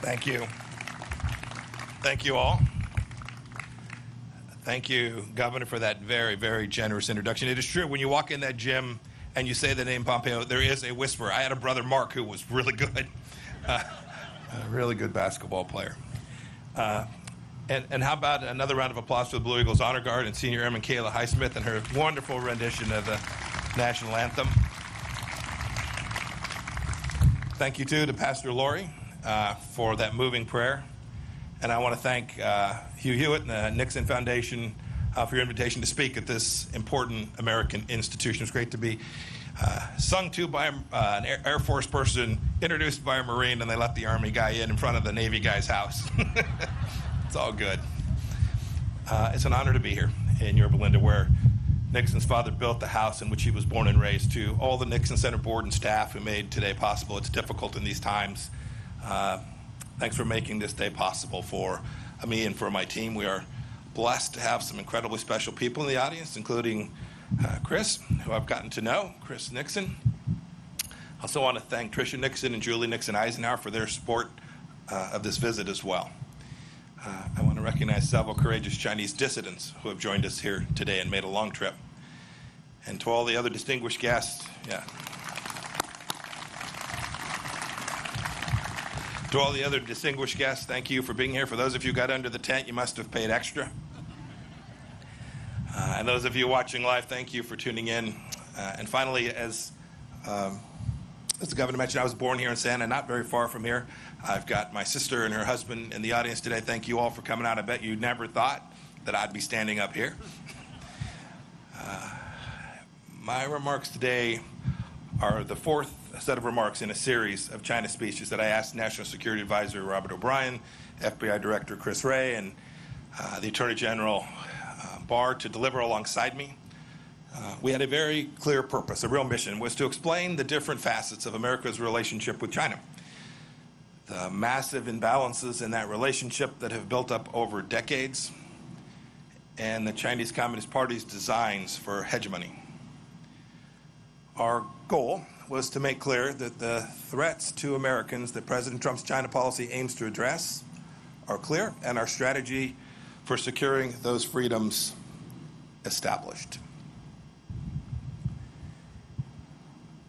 Thank you. Thank you all. Thank you, Governor, for that very, very generous introduction. It is true, when you walk in that gym and you say the name Pompeo, there is a whisper. I had a brother, Mark, who was really good, a really good basketball player. And how about another round of applause for the Blue Eagles Honor Guard and Senior Airman Kayla Highsmith and her wonderful rendition of the national anthem. Thank you, too, to Pastor Laurie for that moving prayer. And I want to thank Hugh Hewitt and the Nixon Foundation for your invitation to speak at this important American institution. It's great to be sung to by an Air Force person, introduced by a Marine, and they let the Army guy in front of the Navy guy's house. It's all good. It's an honor to be here in Yorba Linda, where Nixon's father built the house in which he was born and raised. To all the Nixon Center board and staff who made today possible. It's difficult in these times. Thanks for making this day possible for me and for my team. We are blessed to have some incredibly special people in the audience, including Chris, who I've gotten to know, Chris Nixon. I also want to thank Tricia Nixon and Julie Nixon Eisenhower for their support of this visit as well. I want to recognize several courageous Chinese dissidents who have joined us here today and made a long trip. And to all the other distinguished guests, To all the other distinguished guests, thank you for being here. For those of you who got under the tent, you must have paid extra. And those of you watching live, thank you for tuning in. And finally, as the governor mentioned, I was born here in Santa, not very far from here. I've got my sister and her husband in the audience today. Thank you all for coming out. I bet you never thought that I'd be standing up here. My remarks today are the fourth set of remarks in a series of China speeches that I asked National Security Advisor Robert O'Brien, FBI Director Chris Wray, and the Attorney General Barr to deliver alongside me. We had a very clear purpose, a real mission, was to explain the different facets of America's relationship with China, the massive imbalances in that relationship that have built up over decades, and the Chinese Communist Party's designs for hegemony. Our goal was to make clear that the threats to Americans that President Trump's China policy aims to address are clear, and our strategy for securing those freedoms established.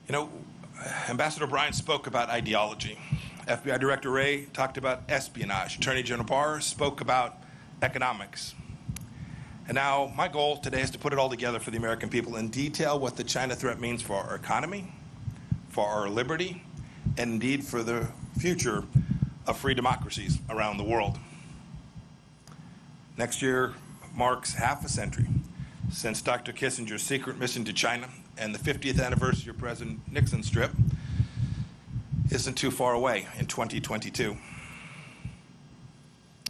You know, Ambassador O'Brien spoke about ideology. FBI Director Wray talked about espionage. Attorney General Barr spoke about economics. And now my goal today is to put it all together for the American people and detail what the China threat means for our economy, for our liberty, and indeed for the future of free democracies around the world. Next year marks half a century since Dr. Kissinger's secret mission to China, and the 50th anniversary of President Nixon's trip isn't too far away in 2022.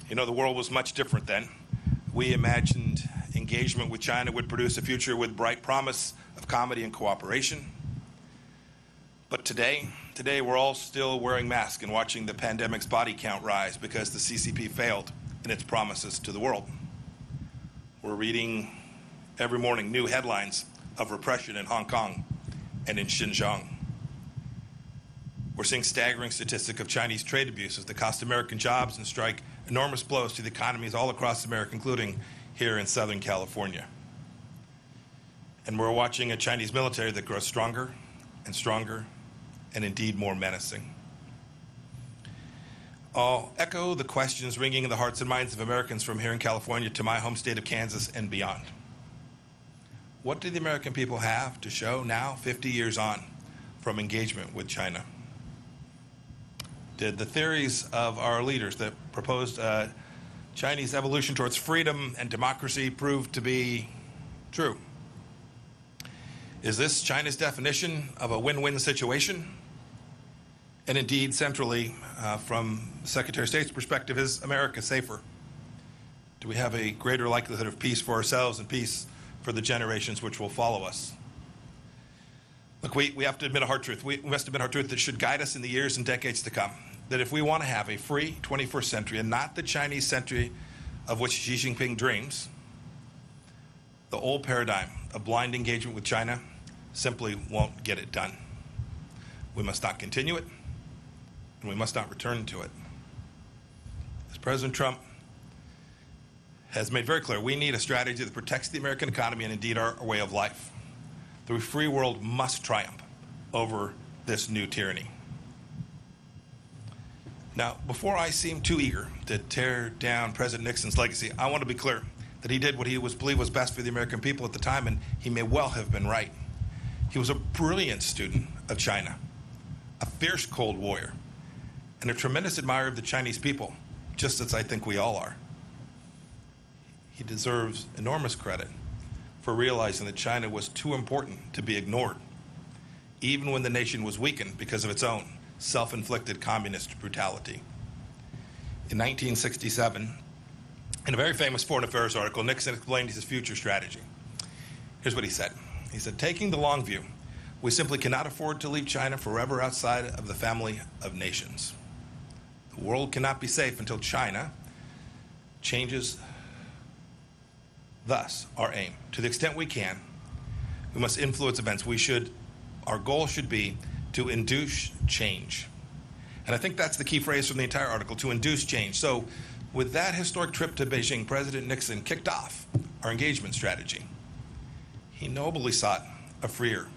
You know, the world was much different then. We imagined engagement with China would produce a future with bright promise of comedy and cooperation. But today we're all still wearing masks and watching the pandemic's body count rise because the CCP failed in its promises to the world. We're reading every morning new headlines of repression in Hong Kong and in Xinjiang. We're seeing staggering statistics of Chinese trade abuses that cost American jobs and strike enormous blows to the economies all across America, including here in Southern California. And we're watching a Chinese military that grows stronger and stronger and indeed more menacing. I'll echo the questions ringing in the hearts and minds of Americans from here in California to my home state of Kansas and beyond. What do the American people have to show now, 50 years on, from engagement with China? Did the theories of our leaders that proposed Chinese evolution towards freedom and democracy prove to be true? Is this China's definition of a win-win situation? And indeed, centrally, from Secretary of State's perspective, is America safer? Do we have a greater likelihood of peace for ourselves and peace for the generations which will follow us? Look, we have to admit a hard truth. We must admit a hard truth that should guide us in the years and decades to come. That if we want to have a free 21st century and not the Chinese century of which Xi Jinping dreams, the old paradigm of blind engagement with China simply won't get it done. We must not continue it, and we must not return to it. As President Trump has made very clear, we need a strategy that protects the American economy and indeed our way of life. The free world must triumph over this new tyranny. Now, before I seem too eager to tear down President Nixon's legacy, I want to be clear that he did what he believed was best for the American people at the time, and he may well have been right. He was a brilliant student of China, a fierce Cold Warrior, and a tremendous admirer of the Chinese people, just as I think we all are. He deserves enormous credit for realizing that China was too important to be ignored, even when the nation was weakened because of its own self-inflicted communist brutality. In 1967, in a very famous foreign affairs article, Nixon explained his future strategy. Here's what he said. He said, taking the long view, we simply cannot afford to leave China forever outside of the family of nations. The world cannot be safe until China changes. Thus, our aim, to the extent we can, we must influence events. Our goal should be to induce change. And I think that's the key phrase from the entire article, to induce change. So with that historic trip to Beijing, President Nixon kicked off our engagement strategy. He nobly sought a freer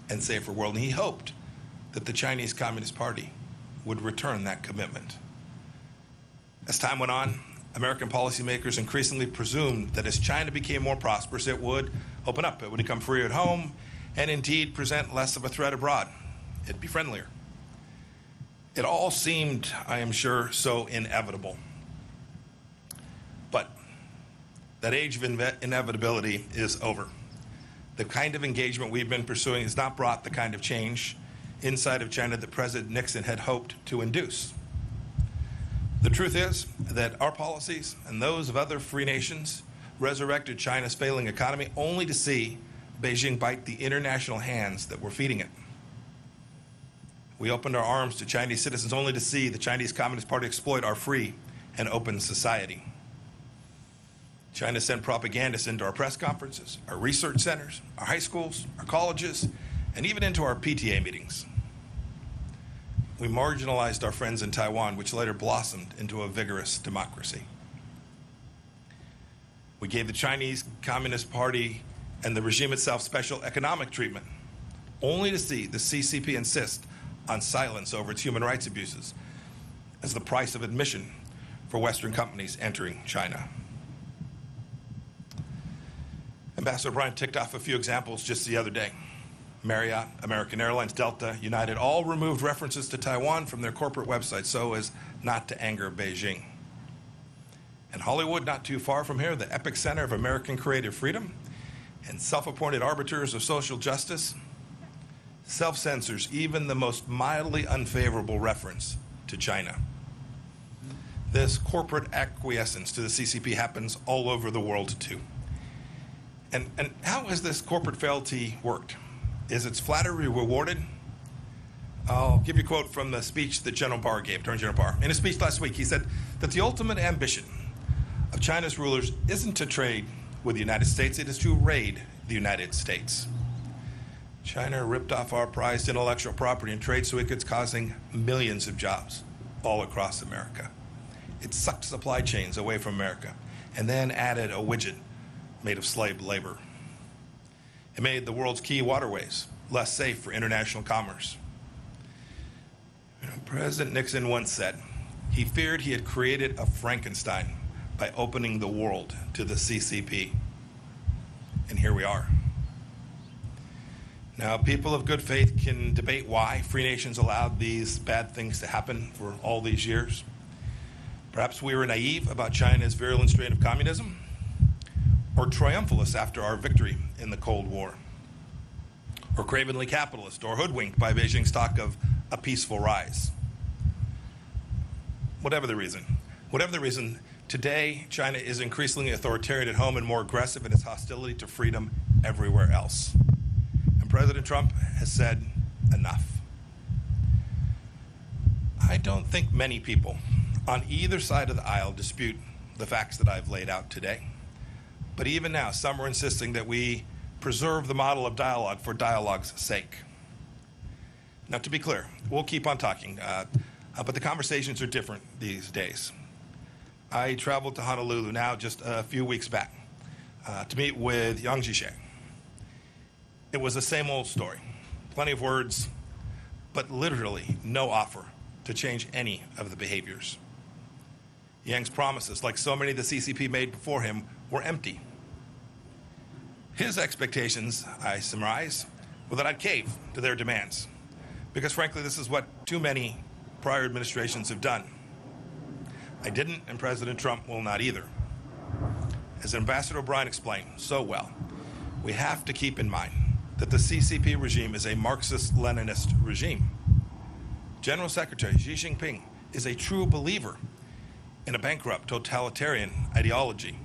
and safer world, and he hoped that the Chinese Communist Party would return that commitment. As time went on, American policymakers increasingly presumed that as China became more prosperous, it would open up, it would become freer at home, and indeed present less of a threat abroad. It'd be friendlier. It all seemed, I am sure, so inevitable. But that age of inevitability is over. The kind of engagement we've been pursuing has not brought the kind of change inside of China that President Nixon had hoped to induce. The truth is that our policies and those of other free nations resurrected China's failing economy only to see Beijing bite the international hands that were feeding it. We opened our arms to Chinese citizens only to see the Chinese Communist Party exploit our free and open society. China sent propagandists into our press conferences, our research centers, our high schools, our colleges, and even into our PTA meetings. We marginalized our friends in Taiwan, which later blossomed into a vigorous democracy. We gave the Chinese Communist Party and the regime itself special economic treatment, only to see the CCP insist on silence over its human rights abuses as the price of admission for Western companies entering China. Ambassador Bryant ticked off a few examples just the other day. Marriott, American Airlines, Delta, United all removed references to Taiwan from their corporate websites so as not to anger Beijing. And Hollywood, not too far from here, the epicenter of American creative freedom and self-appointed arbiters of social justice, self-censors even the most mildly unfavorable reference to China. This corporate acquiescence to the CCP happens all over the world too. And how has this corporate fealty worked? Is its flattery rewarded? I'll give you a quote from the speech that General Barr gave, Attorney General Barr. In a speech last week, he said that the ultimate ambition of China's rulers isn't to trade with the United States, it is to raid the United States. China ripped off our prized intellectual property and trade secrets, causing millions of jobs all across America. It sucked supply chains away from America and then added a widget made of slave labor. It made the world's key waterways less safe for international commerce. President Nixon once said he feared he had created a Frankenstein by opening the world to the CCP. And here we are. Now, people of good faith can debate why free nations allowed these bad things to happen for all these years. Perhaps we were naive about China's virulent strain of communism, or triumphalist after our victory in the Cold War, or cravenly capitalist, or hoodwinked by Beijing's talk of a peaceful rise. Whatever the reason, today China is increasingly authoritarian at home and more aggressive in its hostility to freedom everywhere else. And President Trump has said enough. I don't think many people on either side of the aisle dispute the facts that I've laid out today. But even now, some are insisting that we preserve the model of dialogue for dialogue's sake. Now, to be clear, we'll keep on talking, but the conversations are different these days. I traveled to Honolulu now just a few weeks back to meet with Yang Jiechi. It was the same old story. Plenty of words, but literally no offer to change any of the behaviors. Yang's promises, like so many the CCP made before him, were empty. His expectations, I surmise, were that I'd cave to their demands, because frankly, this is what too many prior administrations have done. I didn't, and President Trump will not either. As Ambassador O'Brien explained so well, we have to keep in mind that the CCP regime is a Marxist-Leninist regime. General Secretary Xi Jinping is a true believer in a bankrupt totalitarian ideology.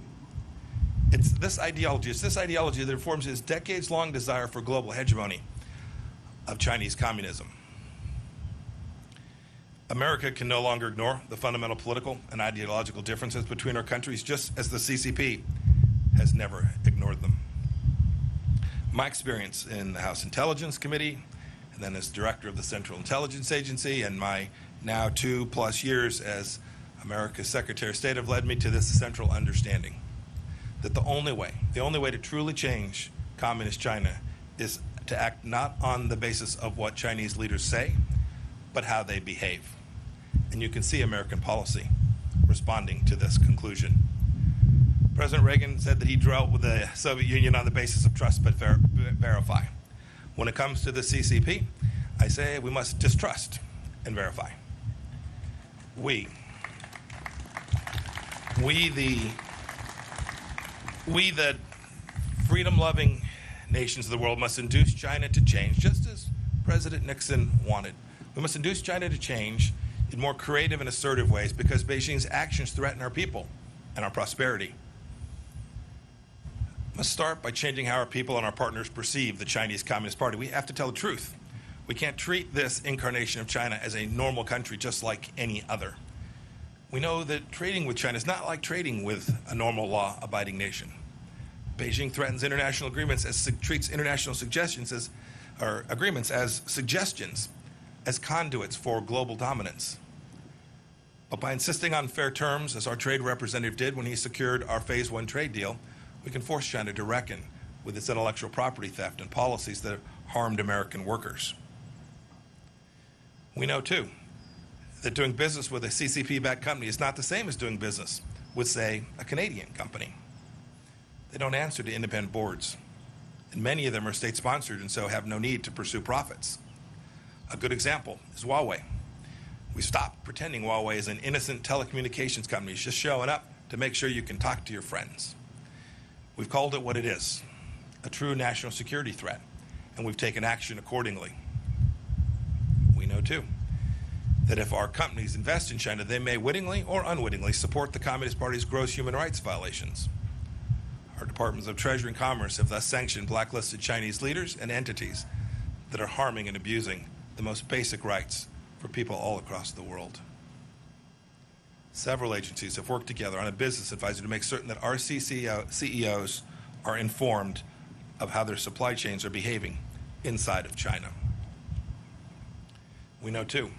It's this ideology that informs his decades-long desire for global hegemony of Chinese communism. America can no longer ignore the fundamental political and ideological differences between our countries, just as the CCP has never ignored them. My experience in the House Intelligence Committee, and then as director of the Central Intelligence Agency, and my now 2+ years as America's Secretary of State have led me to this central understanding that the only way to truly change communist China is to act not on the basis of what Chinese leaders say, but how they behave. And you can see American policy responding to this conclusion. President Reagan said that he dealt with the Soviet Union on the basis of trust but verify. When it comes to the CCP, I say we must distrust and verify. We the freedom-loving nations of the world must induce China to change, just as President Nixon wanted. We must induce China to change in more creative and assertive ways because Beijing's actions threaten our people and our prosperity. We must start by changing how our people and our partners perceive the Chinese Communist Party. We have to tell the truth. We can't treat this incarnation of China as a normal country just like any other. We know that trading with China is not like trading with a normal law-abiding nation. Beijing threatens international agreements treats international agreements as suggestions, as conduits for global dominance. But by insisting on fair terms, as our trade representative did when he secured our Phase 1 trade deal, we can force China to reckon with its intellectual property theft and policies that have harmed American workers. We know, too, that doing business with a CCP-backed company is not the same as doing business with, say, a Canadian company. They don't answer to independent boards, and many of them are state-sponsored and so have no need to pursue profits. A good example is Huawei. We stopped pretending Huawei is an innocent telecommunications company just showing up to make sure you can talk to your friends. We've called it what it is, a true national security threat, and we've taken action accordingly. We know, too, that if our companies invest in China, they may wittingly or unwittingly support the Communist Party's gross human rights violations. Our Departments of Treasury and Commerce have thus sanctioned blacklisted Chinese leaders and entities that are harming and abusing the most basic rights for people all across the world. Several agencies have worked together on a business advisor to make certain that our CEOs are informed of how their supply chains are behaving inside of China. We know, too,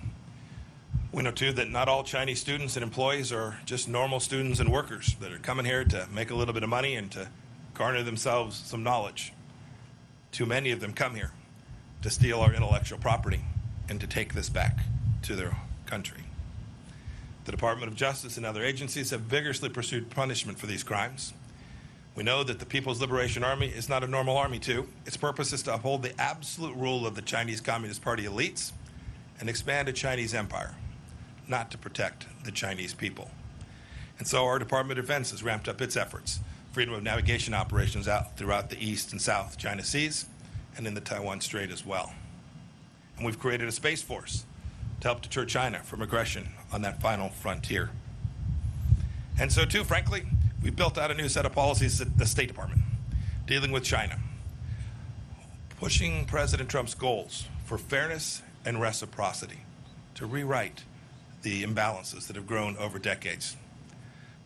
that not all Chinese students and employees are just normal students and workers that are coming here to make a little bit of money and to garner themselves some knowledge. Too many of them come here to steal our intellectual property and to take this back to their country. The Department of Justice and other agencies have vigorously pursued punishment for these crimes. We know that the People's Liberation Army is not a normal army, too. Its purpose is to uphold the absolute rule of the Chinese Communist Party elites and expand a Chinese empire, not to protect the Chinese people. And so our Department of Defense has ramped up its efforts, freedom of navigation operations out throughout the East and South China Seas and in the Taiwan Strait as well. And we've created a space force to help deter China from aggression on that final frontier. And so, too, frankly, we've built out a new set of policies at the State Department dealing with China, pushing President Trump's goals for fairness and reciprocity to rewrite the imbalances that have grown over decades.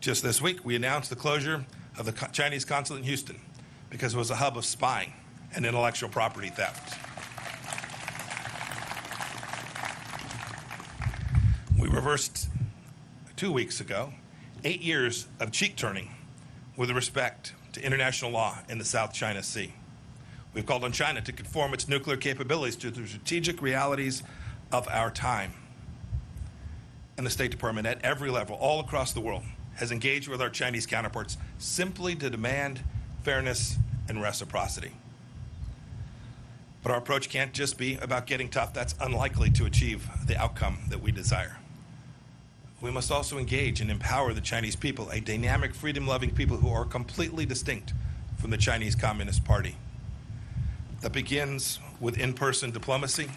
Just this week, we announced the closure of the Chinese consulate in Houston because it was a hub of spying and intellectual property theft. We reversed 2 weeks ago 8 years of cheek-turning with respect to international law in the South China Sea. We've called on China to conform its nuclear capabilities to the strategic realities of our time. And the State Department at every level, all across the world, has engaged with our Chinese counterparts simply to demand fairness and reciprocity. But our approach can't just be about getting tough. That's unlikely to achieve the outcome that we desire. We must also engage and empower the Chinese people, a dynamic, freedom-loving people who are completely distinct from the Chinese Communist Party. That begins with in-person diplomacy.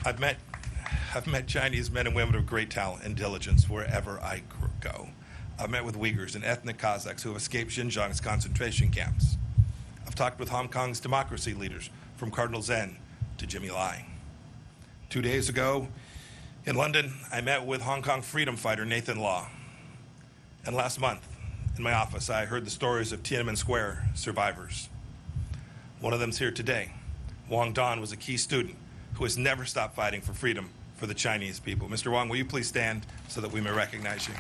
I've met Chinese men and women of great talent and diligence wherever I go. I've met with Uyghurs and ethnic Kazakhs who have escaped Xinjiang's concentration camps. I've talked with Hong Kong's democracy leaders, from Cardinal Zen to Jimmy Lai. 2 days ago, in London, I met with Hong Kong freedom fighter Nathan Law. And last month, in my office, I heard the stories of Tiananmen Square survivors. One of them's here today. Wang Dan was a key student who has never stopped fighting for freedom for the Chinese people. Mr. Wang, will you please stand so that we may recognize you?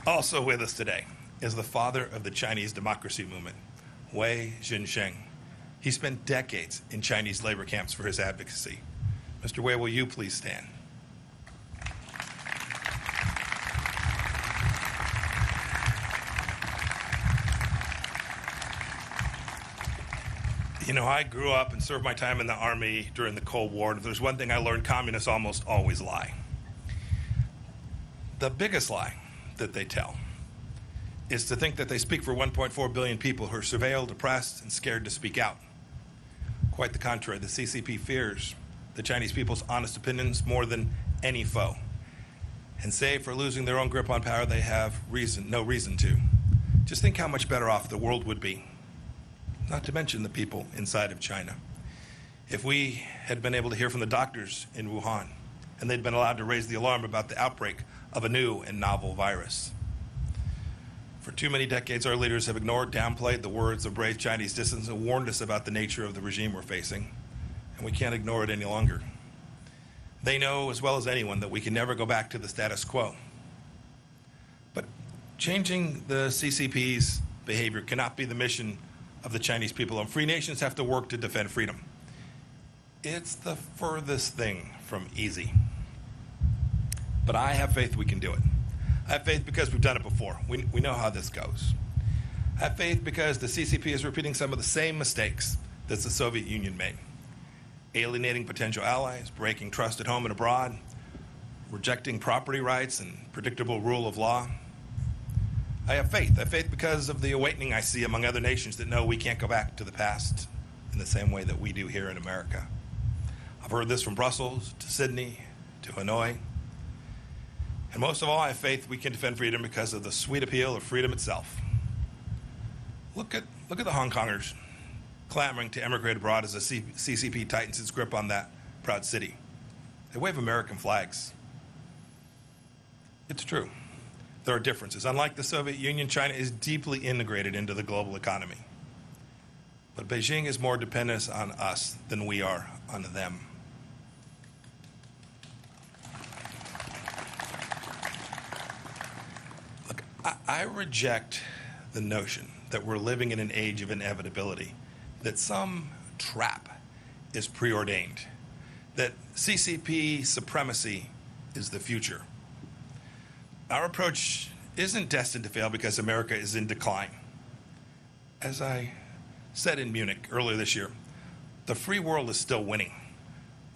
Also with us today is the father of the Chinese democracy movement, Wei Jinsheng. He spent decades in Chinese labor camps for his advocacy. Mr. Wei, will you please stand? You know, I grew up and served my time in the Army during the Cold War, and if there's one thing I learned, communists almost always lie. The biggest lie that they tell is to think that they speak for 1.4 billion people who are surveilled, oppressed, and scared to speak out. Quite the contrary, the CCP fears the Chinese people's honest opinions more than any foe. And save for losing their own grip on power, they have no reason to. Just think how much better off the world would be, not to mention the people inside of China, if we had been able to hear from the doctors in Wuhan, and they'd been allowed to raise the alarm about the outbreak of a new and novel virus. For too many decades, our leaders have ignored, downplayed the words of brave Chinese dissidents and warned us about the nature of the regime we're facing, and we can't ignore it any longer. They know as well as anyone that we can never go back to the status quo. But changing the CCP's behavior cannot be the mission of the Chinese people, and free nations have to work to defend freedom. It's the furthest thing from easy. But I have faith we can do it. I have faith because we've done it before. We know how this goes. I have faith because the CCP is repeating some of the same mistakes that the Soviet Union made. Alienating potential allies, breaking trust at home and abroad, rejecting property rights and predictable rule of law. I have faith. I have faith because of the awakening I see among other nations that know we can't go back to the past in the same way that we do here in America. I've heard this from Brussels to Sydney to Hanoi. And most of all, I have faith we can defend freedom because of the sweet appeal of freedom itself. Look at the Hong Kongers clamoring to emigrate abroad as the CCP tightens its grip on that proud city. They wave American flags. It's true. There are differences. Unlike the Soviet Union, China is deeply integrated into the global economy. But Beijing is more dependent on us than we are on them. Look, I reject the notion that we're living in an age of inevitability, that some trap is preordained, that CCP supremacy is the future. Our approach isn't destined to fail because America is in decline. As I said in Munich earlier this year, the free world is still winning.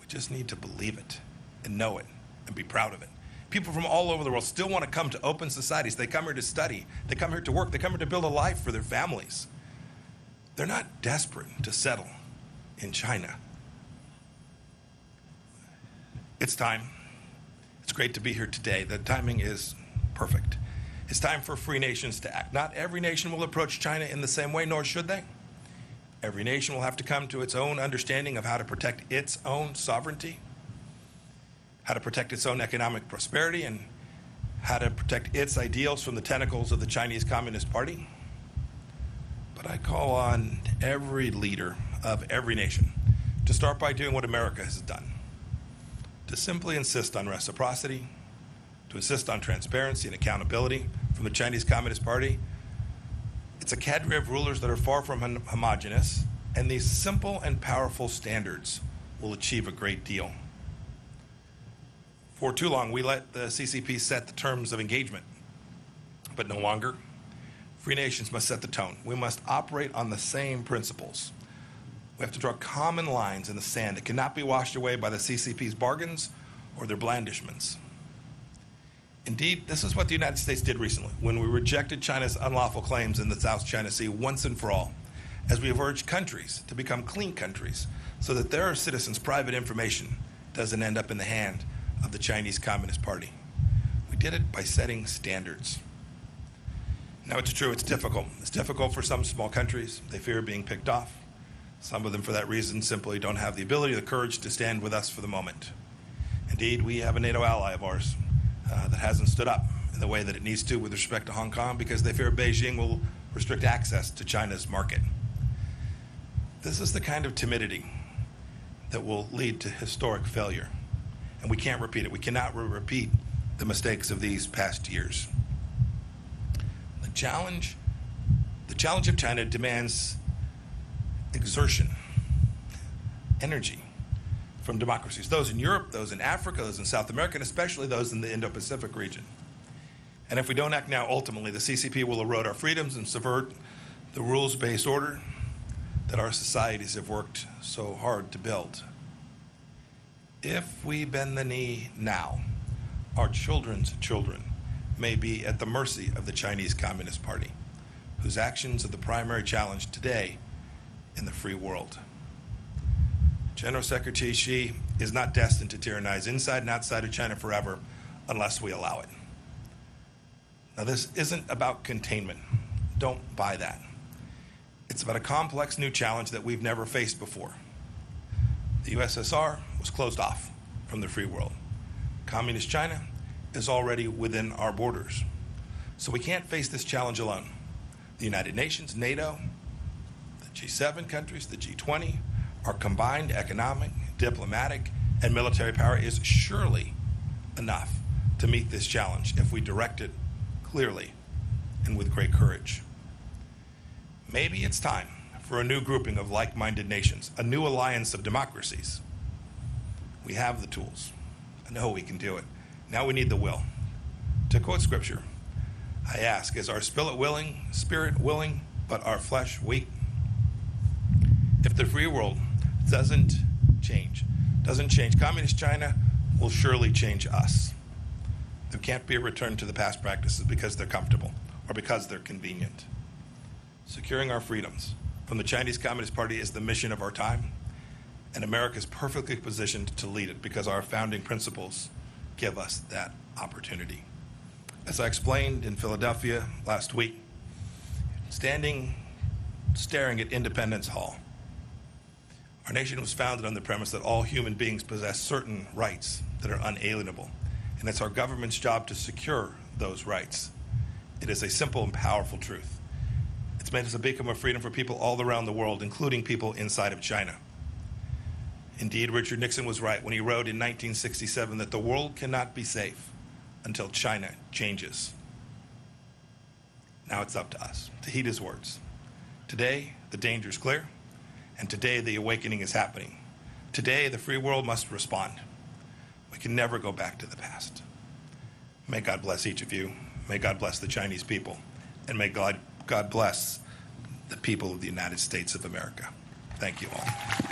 We just need to believe it and know it and be proud of it. People from all over the world still want to come to open societies. They come here to study. They come here to work. They come here to build a life for their families. They're not desperate to settle in China. It's time. It's great to be here today. The timing is perfect. It's time for free nations to act. Not every nation will approach China in the same way, nor should they. Every nation will have to come to its own understanding of how to protect its own sovereignty, how to protect its own economic prosperity, and how to protect its ideals from the tentacles of the Chinese Communist Party. But I call on every leader of every nation to start by doing what America has done, to simply insist on reciprocity, to insist on transparency and accountability from the Chinese Communist Party. It's a cadre of rulers that are far from homogenous, and these simple and powerful standards will achieve a great deal. For too long, we let the CCP set the terms of engagement, but no longer. Free nations must set the tone. We must operate on the same principles. We have to draw common lines in the sand that cannot be washed away by the CCP's bargains or their blandishments. Indeed, this is what the United States did recently when we rejected China's unlawful claims in the South China Sea once and for all, as we have urged countries to become clean countries so that their citizens' private information doesn't end up in the hand of the Chinese Communist Party. We did it by setting standards. Now, it's true, it's difficult. It's difficult for some small countries. They fear being picked off. Some of them, for that reason, simply don't have the ability or the courage to stand with us for the moment. Indeed, we have a NATO ally of ours that hasn't stood up in the way that it needs to with respect to Hong Kong because they fear Beijing will restrict access to China's market. This is the kind of timidity that will lead to historic failure, and we can't repeat it. We cannot repeat the mistakes of these past years. The challenge of China demands exertion, energy from democracies, those in Europe, those in Africa, those in South America, and especially those in the Indo-Pacific region. And if we don't act now, ultimately, the CCP will erode our freedoms and subvert the rules-based order that our societies have worked so hard to build. If we bend the knee now, our children's children may be at the mercy of the Chinese Communist Party, whose actions are the primary challenge today in the free world. General Secretary Xi is not destined to tyrannize inside and outside of China forever unless we allow it. Now, this isn't about containment. Don't buy that. It's about a complex new challenge that we've never faced before. The USSR was closed off from the free world. Communist China is already within our borders. So we can't face this challenge alone. The United Nations, NATO, the G7 countries, the G20, our combined economic, diplomatic, and military power is surely enough to meet this challenge if we direct it clearly and with great courage. Maybe it's time for a new grouping of like-minded nations, a new alliance of democracies. We have the tools. I know we can do it. Now we need the will. To quote scripture, I ask, is our spirit willing, but our flesh weak? If the free world doesn't change, Communist China will surely change us. There can't be a return to the past practices because they're comfortable or because they're convenient. Securing our freedoms from the Chinese Communist Party is the mission of our time, and America is perfectly positioned to lead it because our founding principles give us that opportunity. As I explained in Philadelphia last week, staring at Independence Hall, our nation was founded on the premise that all human beings possess certain rights that are unalienable, and it's our government's job to secure those rights. It is a simple and powerful truth. It's made us a beacon of freedom for people all around the world, including people inside of China. Indeed, Richard Nixon was right when he wrote in 1967 that the world cannot be safe until China changes. Now it's up to us to heed his words. Today, the danger is clear, and today the awakening is happening. Today, the free world must respond. We can never go back to the past. May God bless each of you. May God bless the Chinese people. And may God bless the people of the United States of America. Thank you all.